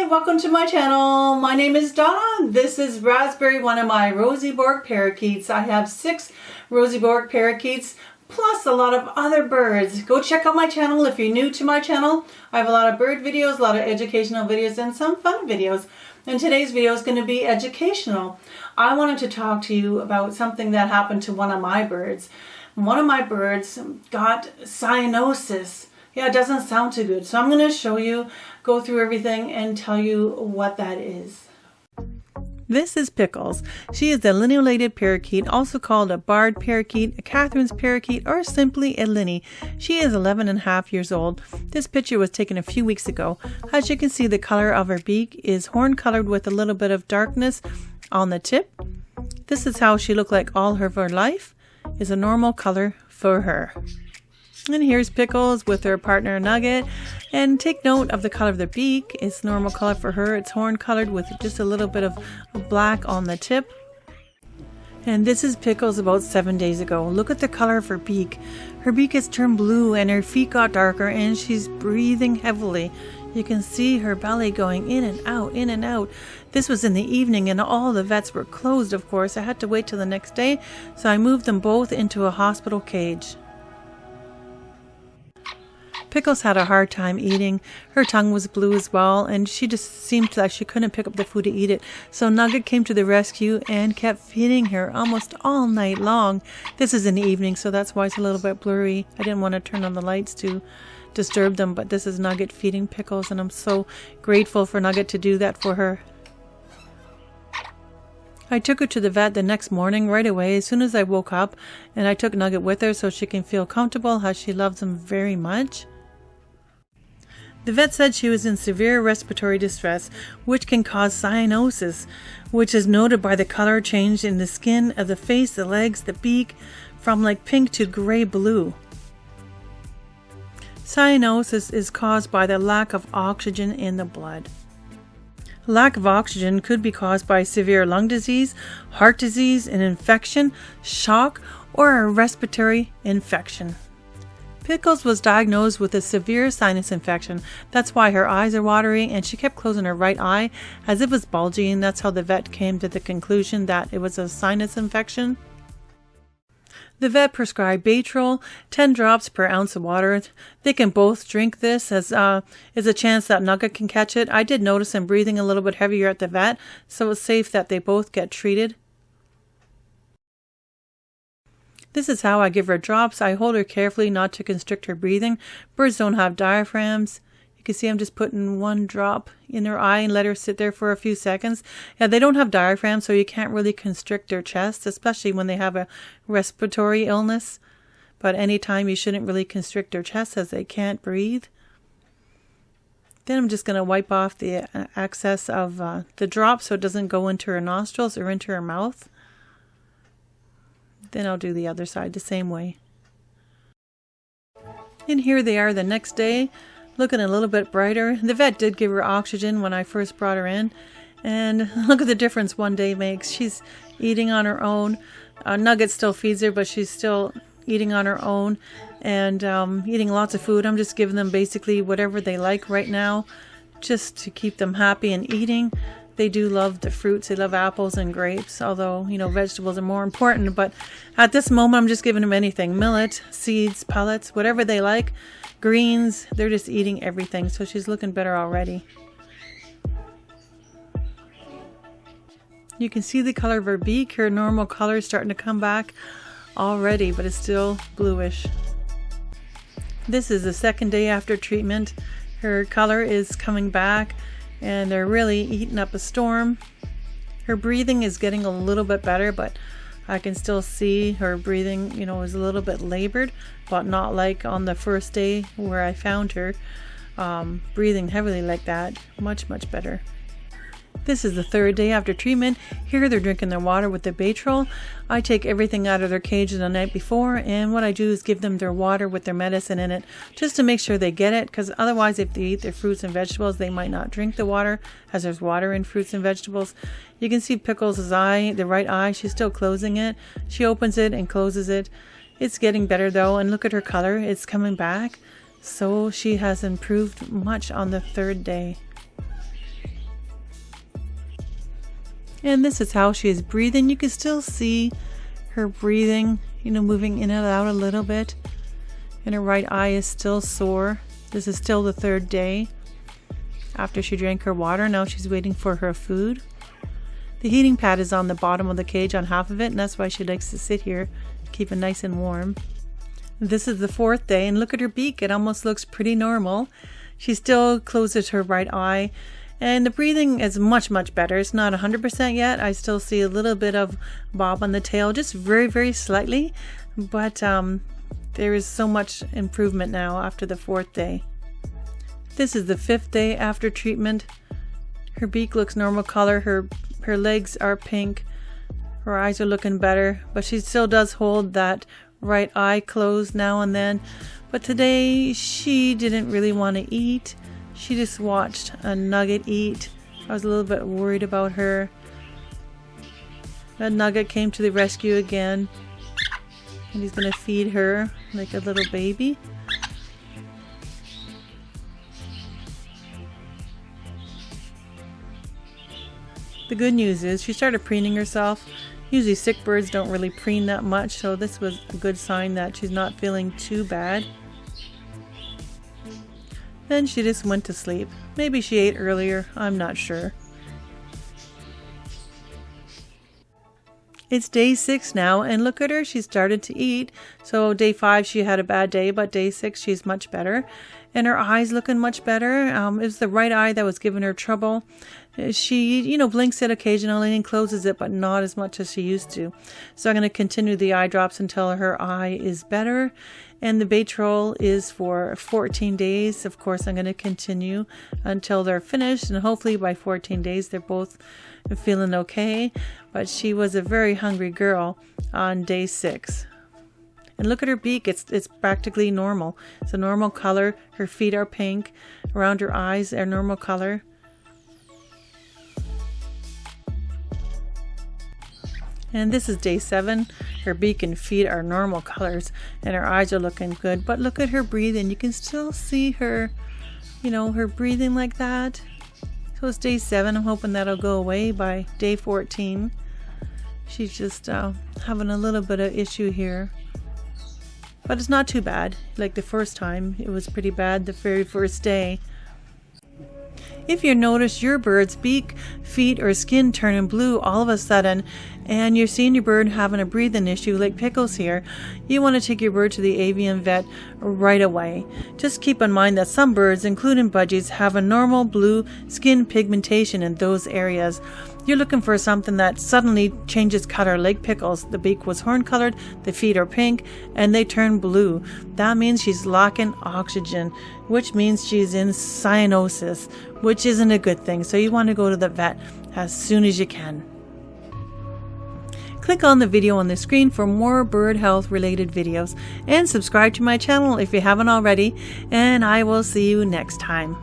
welcome to my channel. My name is Donna. This is Raspberry, one of my Roseborg parakeets. I have 6 Roseborg parakeets plus a lot of other birds. Go check out my channel if you're new to my channel. I have a lot of bird videos, a lot of educational videos, and some fun videos. And today's video is going to be educational. I wanted to talk to you about something that happened to one of my birds. One of my birds got cyanosis. Yeah, it doesn't sound too good. So I'm going to show you, go through everything and tell you what that is. This is Pickles. She is a lineolated parakeet, also called a barred parakeet, a Catherine's parakeet, or simply a linny. She is 11.5 years old. This picture was taken a few weeks ago. As you can see, the color of her beak is horn colored with a little bit of darkness on the tip. This is how she looked like all of her life, is a normal color for her. And here's Pickles with her partner Nugget. And take note of the color of the beak. It's normal color for her. It's horn colored with just a little bit of black on the tip. And this is Pickles about 7 days ago. Look at the color of her beak. Her beak has turned blue and her feet got darker and she's breathing heavily. You can see her belly going in and out, in and out. This was in the evening and all the vets were closed, of course. I had to wait till the next day, so I moved them both into a hospital cage. Pickles had a hard time eating. Her tongue was blue as well, and she just seemed like she couldn't pick up the food to eat it. So Nugget came to the rescue and kept feeding her almost all night long. This is in the evening, so that's why it's a little bit blurry. I didn't want to turn on the lights to disturb them, but this is Nugget feeding Pickles, and I'm so grateful for Nugget to do that for her. I took her to the vet the next morning right away as soon as I woke up, and I took Nugget with her so she can feel comfortable, how she loves him very much. The vet said she was in severe respiratory distress, which can cause cyanosis, which is noted by the color change in the skin of the face, the legs, the beak, from like pink to gray blue. Cyanosis is caused by the lack of oxygen in the blood. Lack of oxygen could be caused by severe lung disease, heart disease, an infection, shock, or a respiratory infection. Pickles was diagnosed with a severe sinus infection. That's why her eyes are watery, and she kept closing her right eye as if it was bulgy, and that's how the vet came to the conclusion that it was a sinus infection. The vet prescribed Baytril, 10 drops per ounce of water. They can both drink this, as is a chance that Nugget can catch it. I did notice him breathing a little bit heavier at the vet, so it's safe that they both get treated. This is how I give her drops. I hold her carefully not to constrict her breathing. Birds don't have diaphragms. You can see I'm just putting 1 drop in her eye and let her sit there for a few seconds. Yeah, they don't have diaphragms, so you can't really constrict their chest, especially when they have a respiratory illness. But anytime you shouldn't really constrict their chest as they can't breathe. Then I'm just going to wipe off the excess of the drop so it doesn't go into her nostrils or into her mouth. Then I'll do the other side the same way. And here they are the next day, looking a little bit brighter. The vet did give her oxygen when I first brought her in. And look at the difference one day makes. She's eating on her own. Nugget still feeds her, but she's still eating on her own and eating lots of food. I'm just giving them basically whatever they like right now, just to keep them happy and eating. They do love the fruits. They love apples and grapes, although, you know, vegetables are more important. But at this moment, I'm just giving them anything. Millet, seeds, pellets, whatever they like. Greens, they're just eating everything. So she's looking better already. You can see the color of her beak. Her normal color is starting to come back already, but it's still bluish. This is the second day after treatment. Her color is coming back. And they're really eating up a storm. Her breathing is getting a little bit better, but I can still see her breathing, you know, is a little bit labored, but not like on the first day where I found her breathing heavily like that. Much, much better. This is the 3rd day after treatment. Here they're drinking their water with the Baytril. I take everything out of their cage the night before, and what I do is give them their water with their medicine in it, just to make sure they get it, because otherwise if they eat their fruits and vegetables, they might not drink the water, as there's water in fruits and vegetables. You can see Pickles' eye, the right eye, she's still closing it. She opens it and closes it. It's getting better though, and look at her color, it's coming back. So she has improved much on the 3rd day. And this is how she is breathing. You can still see her breathing, moving in and out a little bit. And her right eye is still sore. This is still the 3rd day after she drank her water. Now she's waiting for her food. The heating pad is on the bottom of the cage on half of it, and that's why she likes to sit here, keep it nice and warm. This is the 4th day, and look at her beak. It almost looks pretty normal. She still closes her right eye, and the breathing is much, much better. It's not 100% yet. I still see a little bit of bob on the tail, just very, very slightly, but there is so much improvement now after the 4th day. This is the 5th day after treatment. Her beak looks normal color. Her legs are pink. Her eyes are looking better, but she still does hold that right eye closed now and then. But today she didn't really want to eat. She just watched a nugget eat. I was a little bit worried about her. That nugget came to the rescue again, and he's going to feed her like a little baby. The good news is she started preening herself. Usually sick birds don't really preen that much, so this was a good sign that she's not feeling too bad. Then she just went to sleep. Maybe she ate earlier, I'm not sure. It's day 6 now, and look at her, she started to eat. So day 5 she had a bad day, but day 6 she's much better. And her eye's looking much better. It was the right eye that was giving her trouble. She, blinks it occasionally and closes it, but not as much as she used to. So I'm going to continue the eye drops until her eye is better. And the Baytrol is for 14 days. Of course, I'm going to continue until they're finished. And hopefully by 14 days, they're both feeling okay. But she was a very hungry girl on day 6. And look at her beak, it's practically normal. It's a normal color. Her feet are pink. Around her eyes are normal color. And this is day 7. Her beak and feet are normal colors, and her eyes are looking good. But look at her breathing. You can still see her, her breathing like that. So it's day 7. I'm hoping that'll go away by day 14. She's just having a little bit of issue here. But it's not too bad. Like the first time, it was pretty bad the very first day. If you notice your bird's beak, feet, or skin turning blue all of a sudden, and you're seeing your bird having a breathing issue like Pickles here, you want to take your bird to the avian vet right away. Just keep in mind that some birds, including budgies, have a normal blue skin pigmentation in those areas. You're looking for something that suddenly changes color like Pickles. The beak was horn colored, the feet are pink, and they turn blue. That means she's lacking oxygen, which means she's in cyanosis, which isn't a good thing. So you want to go to the vet as soon as you can. Click on the video on the screen for more bird health related videos, and subscribe to my channel if you haven't already, and I will see you next time.